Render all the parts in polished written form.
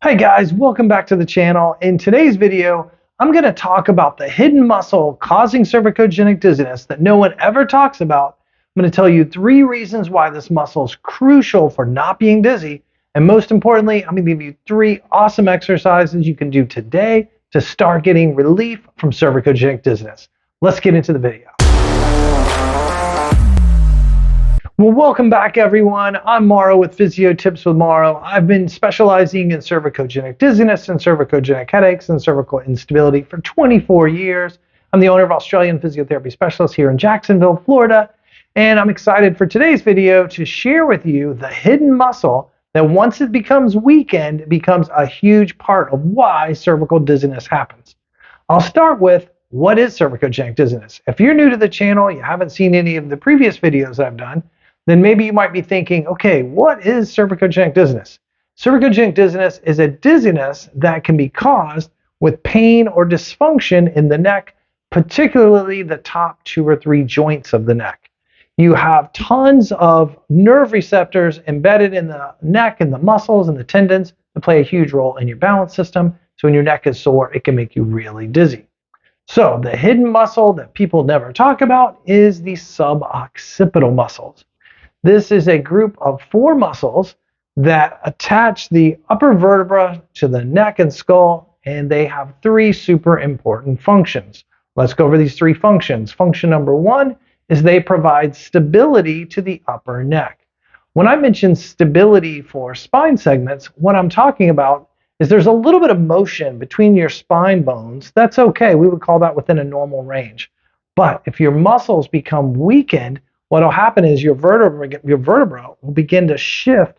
Hi guys, welcome back to the channel. In today's video, I'm going to talk about the hidden muscle causing cervicogenic dizziness that no one ever talks about. I'm going to tell you 3 reasons why this muscle is crucial for not being dizzy. And most importantly, I'm going to give you 3 awesome exercises you can do today to start getting relief from cervicogenic dizziness. Let's get into the video. Well, welcome back everyone. I'm Mauro with Physio Tips with Mauro. I've been specializing in cervicogenic dizziness and cervicogenic headaches and cervical instability for 24 years. I'm the owner of Australian Physiotherapy Specialist here in Jacksonville, Florida. And I'm excited for today's video to share with you the hidden muscle that once it becomes weakened, it becomes a huge part of why cervical dizziness happens. I'll start with what is cervicogenic dizziness. If you're new to the channel, you haven't seen any of the previous videos I've done, then maybe you might be thinking, okay, what is cervicogenic dizziness? Cervicogenic dizziness is a dizziness that can be caused with pain or dysfunction in the neck, particularly the top 2 or 3 joints of the neck. You have tons of nerve receptors embedded in the neck and the muscles and the tendons that play a huge role in your balance system. So when your neck is sore, it can make you really dizzy. So the hidden muscle that people never talk about is the suboccipital muscles. This is a group of 4 muscles that attach the upper vertebra to the neck and skull, and they have 3 super important functions. Let's go over these 3 functions. Function number 1 is they provide stability to the upper neck. When I mention stability for spine segments, what I'm talking about is there's a little bit of motion between your spine bones. That's okay. We would call that within a normal range. But if your muscles become weakened, what will happen is your vertebra will begin to shift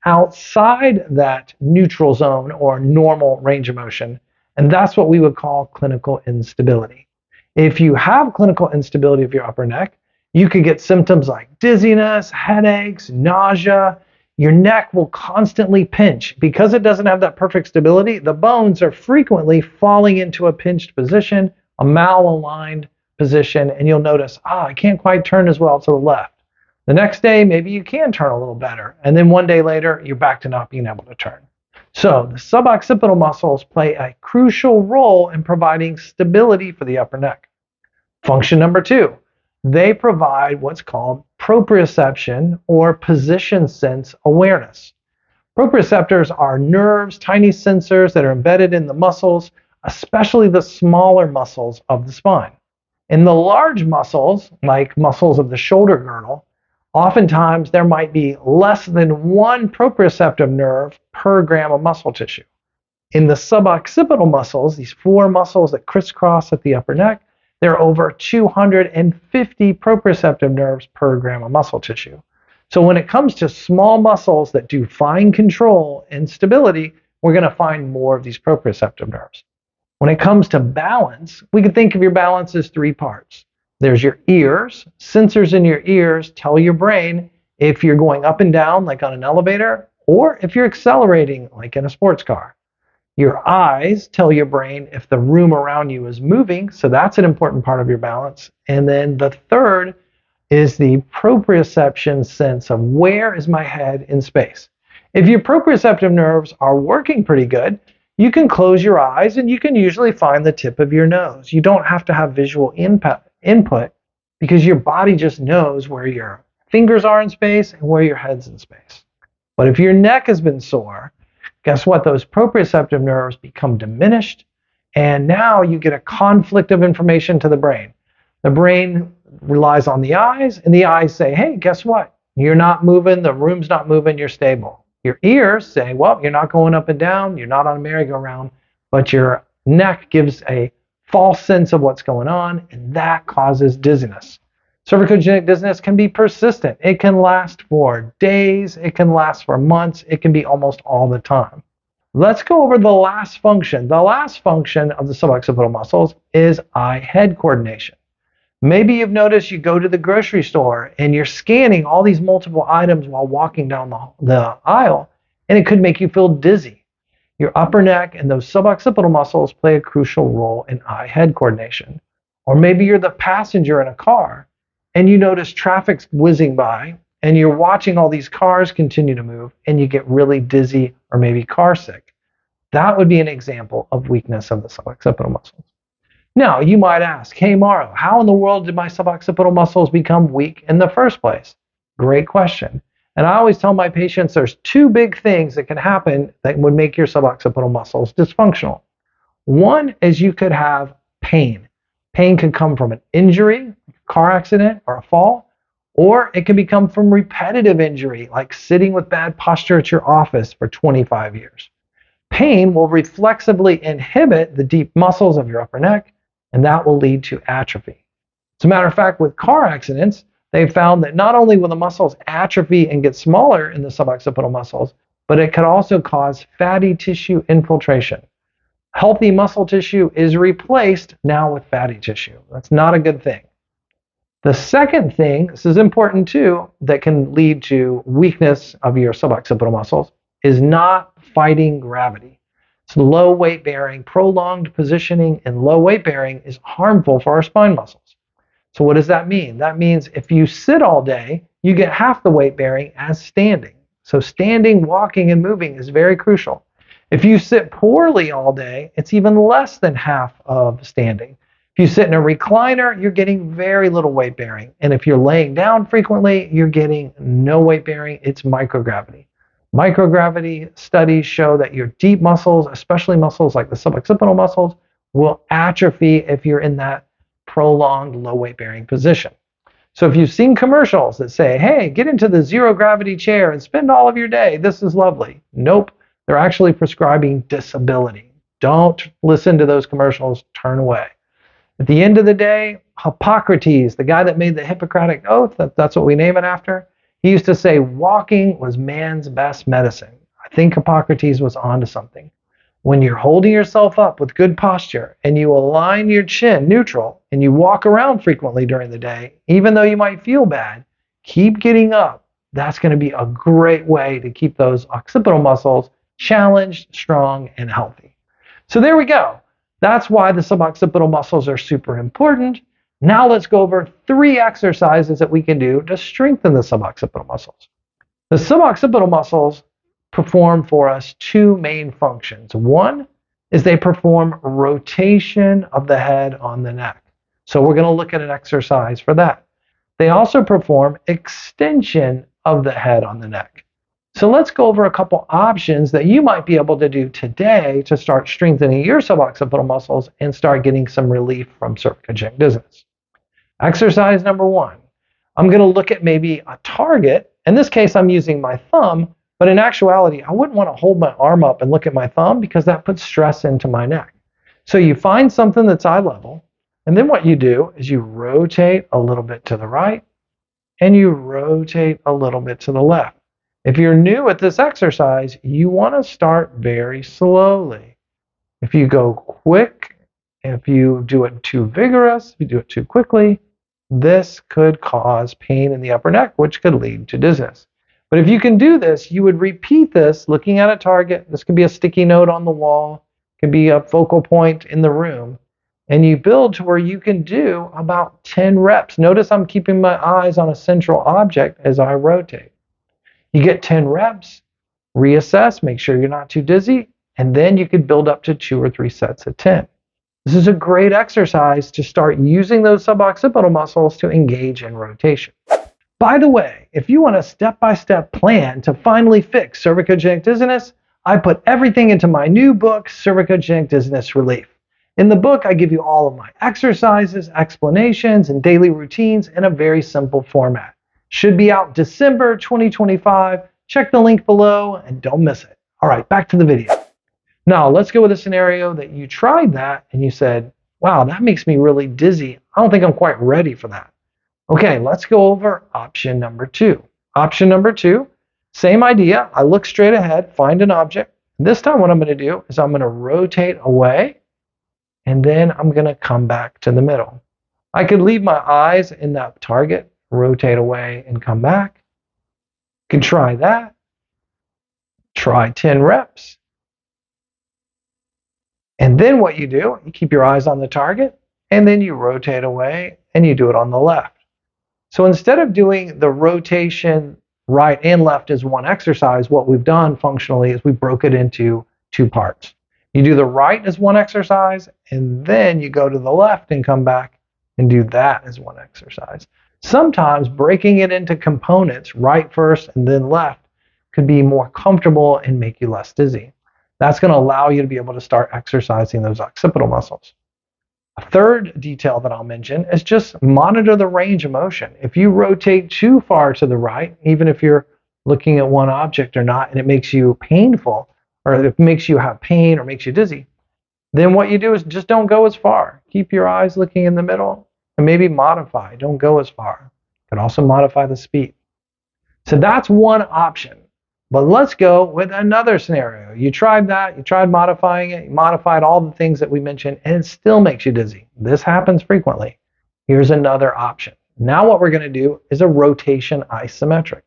outside that neutral zone or normal range of motion, and that's what we would call clinical instability. If you have clinical instability of your upper neck, you could get symptoms like dizziness, headaches, nausea. Your neck will constantly pinch. Because it doesn't have that perfect stability, the bones are frequently falling into a pinched position, a malaligned position, and you'll notice, I can't quite turn as well to the left. The next day, maybe you can turn a little better, and then one day later, you're back to not being able to turn. So the suboccipital muscles play a crucial role in providing stability for the upper neck. Function number 2, they provide what's called proprioception or position sense awareness. Proprioceptors are nerves, tiny sensors that are embedded in the muscles, especially the smaller muscles of the spine. In the large muscles, like muscles of the shoulder girdle, oftentimes there might be less than 1 proprioceptive nerve per gram of muscle tissue. In the suboccipital muscles, these 4 muscles that crisscross at the upper neck, there are over 250 proprioceptive nerves per gram of muscle tissue. So when it comes to small muscles that do fine control and stability, we're going to find more of these proprioceptive nerves. When it comes to balance, we can think of your balance as 3 parts. There's your ears. Sensors in your ears tell your brain if you're going up and down like on an elevator or if you're accelerating like in a sports car. Your eyes tell your brain if the room around you is moving, so that's an important part of your balance. And then the third is the proprioception sense of where is my head in space. If your proprioceptive nerves are working pretty good, you can close your eyes and you can usually find the tip of your nose. You don't have to have visual input because your body just knows where your fingers are in space and where your head's in space. But if your neck has been sore, guess what? Those proprioceptive nerves become diminished, and now you get a conflict of information to the brain. The brain relies on the eyes, and the eyes say, hey, guess what? You're not moving, the room's not moving, you're stable. Your ears say, well, you're not going up and down, you're not on a merry-go-round, but your neck gives a false sense of what's going on, and that causes dizziness. Cervicogenic dizziness can be persistent. It can last for days, it can last for months, it can be almost all the time. Let's go over the last function. The last function of the suboccipital muscles is eye-head coordination. Maybe you've noticed you go to the grocery store and you're scanning all these multiple items while walking down the aisle, and it could make you feel dizzy. Your upper neck and those suboccipital muscles play a crucial role in eye-head coordination. Or maybe you're the passenger in a car and you notice traffic's whizzing by and you're watching all these cars continue to move and you get really dizzy or maybe car sick. That would be an example of weakness of the suboccipital muscles. Now, you might ask, hey, Mauro, how in the world did my suboccipital muscles become weak in the first place? Great question. And I always tell my patients there's two big things that can happen that would make your suboccipital muscles dysfunctional. One is you could have pain. Pain can come from an injury, car accident, or a fall, or it can become from repetitive injury, like sitting with bad posture at your office for 25 years. Pain will reflexively inhibit the deep muscles of your upper neck, and that will lead to atrophy. As a matter of fact, with car accidents, they've found that not only will the muscles atrophy and get smaller in the suboccipital muscles, but it can also cause fatty tissue infiltration. Healthy muscle tissue is replaced now with fatty tissue. That's not a good thing. The second thing, this is important too, that can lead to weakness of your suboccipital muscles is not fighting gravity. So low weight bearing, prolonged positioning in low weight bearing is harmful for our spine muscles. So what does that mean? That means if you sit all day, you get half the weight bearing as standing. So standing, walking, and moving is very crucial. If you sit poorly all day, it's even less than half of standing. If you sit in a recliner, you're getting very little weight bearing. And if you're laying down frequently, you're getting no weight bearing. It's microgravity. Microgravity studies show that your deep muscles, especially muscles like the suboccipital muscles, will atrophy if you're in that prolonged low weight bearing position. So if you've seen commercials that say, hey, get into the zero gravity chair and spend all of your day, this is lovely. Nope, they're actually prescribing disability. Don't listen to those commercials, turn away. At the end of the day, Hippocrates, the guy that made the Hippocratic Oath, that's what we name it after, he used to say walking was man's best medicine. I think Hippocrates was onto something. When you're holding yourself up with good posture and you align your chin neutral and you walk around frequently during the day, even though you might feel bad, keep getting up. That's going to be a great way to keep those occipital muscles challenged, strong, and healthy. So there we go. That's why the suboccipital muscles are super important. Now let's go over 3 exercises that we can do to strengthen the suboccipital muscles. The suboccipital muscles perform for us 2 main functions. One is they perform rotation of the head on the neck. So we're going to look at an exercise for that. They also perform extension of the head on the neck. So let's go over a couple options that you might be able to do today to start strengthening your suboccipital muscles and start getting some relief from cervicogenic dizziness. Exercise number 1. I'm going to look at maybe a target. In this case, I'm using my thumb, but in actuality, I wouldn't want to hold my arm up and look at my thumb because that puts stress into my neck. So you find something that's eye level, and then what you do is you rotate a little bit to the right, and you rotate a little bit to the left. If you're new at this exercise, you want to start very slowly. If you go quick, if you do it too vigorous, if you do it too quickly, this could cause pain in the upper neck, which could lead to dizziness. But if you can do this, you would repeat this looking at a target. This could be a sticky note on the wall, it can be a focal point in the room, and you build to where you can do about 10 reps. Notice I'm keeping my eyes on a central object as I rotate. You get 10 reps, reassess, make sure you're not too dizzy, and then you could build up to 2 or 3 sets of 10. This is a great exercise to start using those suboccipital muscles to engage in rotation. By the way, if you want a step-by-step plan to finally fix cervicogenic dizziness, I put everything into my new book, Cervicogenic Dizziness Relief. In the book, I give you all of my exercises, explanations, and daily routines in a very simple format. Should be out December 2025. Check the link below and don't miss it. All right, back to the video. Now, let's go with a scenario that you tried that and you said, wow, that makes me really dizzy. I don't think I'm quite ready for that. Okay, let's go over option number 2. Option number 2, same idea. I look straight ahead, find an object. This time what I'm going to do is I'm going to rotate away and then I'm going to come back to the middle. I could leave my eyes in that target, rotate away and come back. You can try that. Try 10 reps. And then what you do, you keep your eyes on the target and then you rotate away and you do it on the left. So instead of doing the rotation right and left as one exercise, what we've done functionally is we broke it into 2 parts. You do the right as one exercise, and then you go to the left and come back and do that as one exercise. Sometimes breaking it into components, right first and then left, could be more comfortable and make you less dizzy. That's going to allow you to be able to start exercising those occipital muscles. A third detail that I'll mention is just monitor the range of motion. If you rotate too far to the right, even if you're looking at one object or not, and it makes you painful, or it makes you have pain or makes you dizzy, then what you do is just don't go as far. Keep your eyes looking in the middle and maybe modify. Don't go as far. You can also modify the speed. So that's one option. But let's go with another scenario. You tried that, you tried modifying it, you modified all the things that we mentioned, and it still makes you dizzy. This happens frequently. Here's another option. Now what we're going to do is a rotation isometric.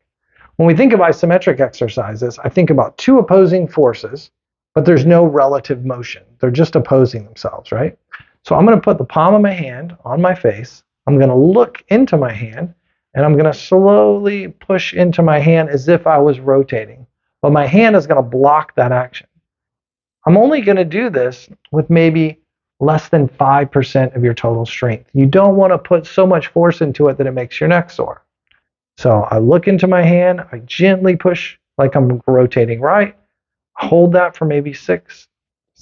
When we think of isometric exercises, I think about two opposing forces, but there's no relative motion. They're just opposing themselves, right? So I'm going to put the palm of my hand on my face. I'm going to look into my hand, and I'm going to slowly push into my hand as if I was rotating. But my hand is going to block that action. I'm only going to do this with maybe less than 5% of your total strength. You don't want to put so much force into it that it makes your neck sore. So I look into my hand, I gently push like I'm rotating right, hold that for maybe 6,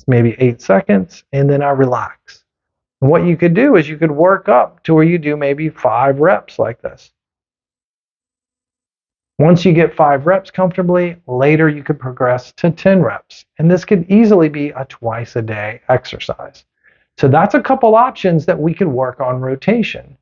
maybe 8 seconds, and then I relax. And what you could do is you could work up to where you do maybe 5 reps like this. Once you get 5 reps comfortably, later you could progress to 10 reps. And this could easily be a twice a day exercise. So that's a couple options that we could work on rotation.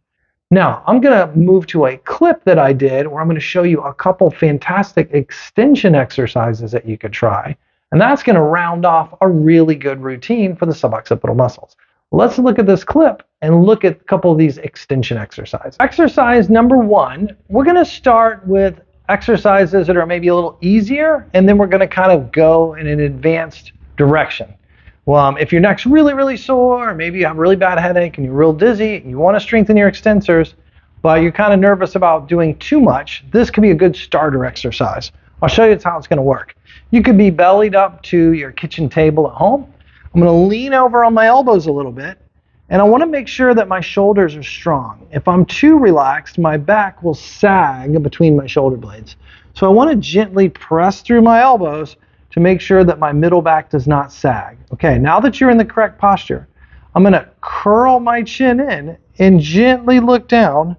Now, I'm going to move to a clip that I did where I'm going to show you a couple fantastic extension exercises that you could try. And that's going to round off a really good routine for the suboccipital muscles. Let's look at this clip and look at a couple of these extension exercises. Exercise number 1, we're going to start with exercises that are maybe a little easier, and then we're going to kind of go in an advanced direction. Well, if your neck's really, really sore, or maybe you have a really bad headache and you're real dizzy, and you want to strengthen your extensors, but you're kind of nervous about doing too much, this could be a good starter exercise. I'll show you how it's going to work. You could be bellied up to your kitchen table at home. I'm going to lean over on my elbows a little bit, and I want to make sure that my shoulders are strong. If I'm too relaxed, my back will sag between my shoulder blades. So I want to gently press through my elbows to make sure that my middle back does not sag. Okay, now that you're in the correct posture, I'm going to curl my chin in and gently look down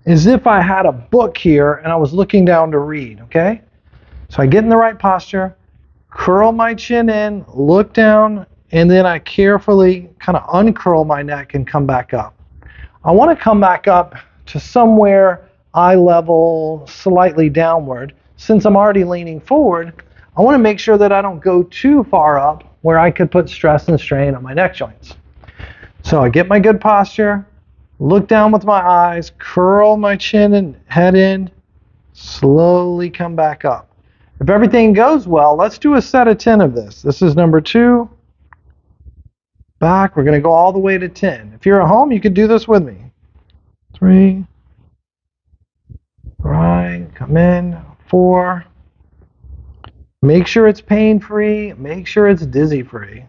as if I had a book here and I was looking down to read, okay? So I get in the right posture, curl my chin in, look down, and then I carefully kind of uncurl my neck and come back up. I want to come back up to somewhere eye level, slightly downward. Since I'm already leaning forward, I want to make sure that I don't go too far up where I could put stress and strain on my neck joints. So I get my good posture, look down with my eyes, curl my chin and head in, slowly come back up. If everything goes well, let's do a set of 10 of this. This is number 2. Back, we're going to go all the way to 10. If you're at home, you could do this with me. 3, right, come in, 4. Make sure it's pain-free, make sure it's dizzy-free.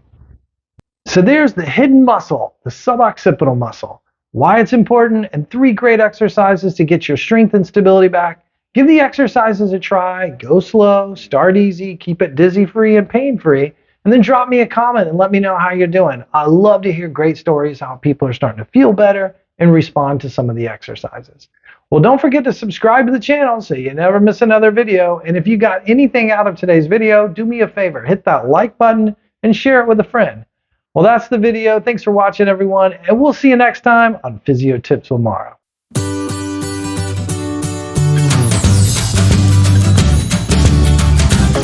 So there's the hidden muscle, the suboccipital muscle, why it's important, and 3 great exercises to get your strength and stability back. Give the exercises a try, go slow, start easy, keep it dizzy-free and pain-free, and then drop me a comment and let me know how you're doing. I love to hear great stories, how people are starting to feel better and respond to some of the exercises. Well, don't forget to subscribe to the channel so you never miss another video. And if you got anything out of today's video, do me a favor, hit that like button and share it with a friend. Well, that's the video. Thanks for watching, everyone, and we'll see you next time on Physio Tips with Mauro.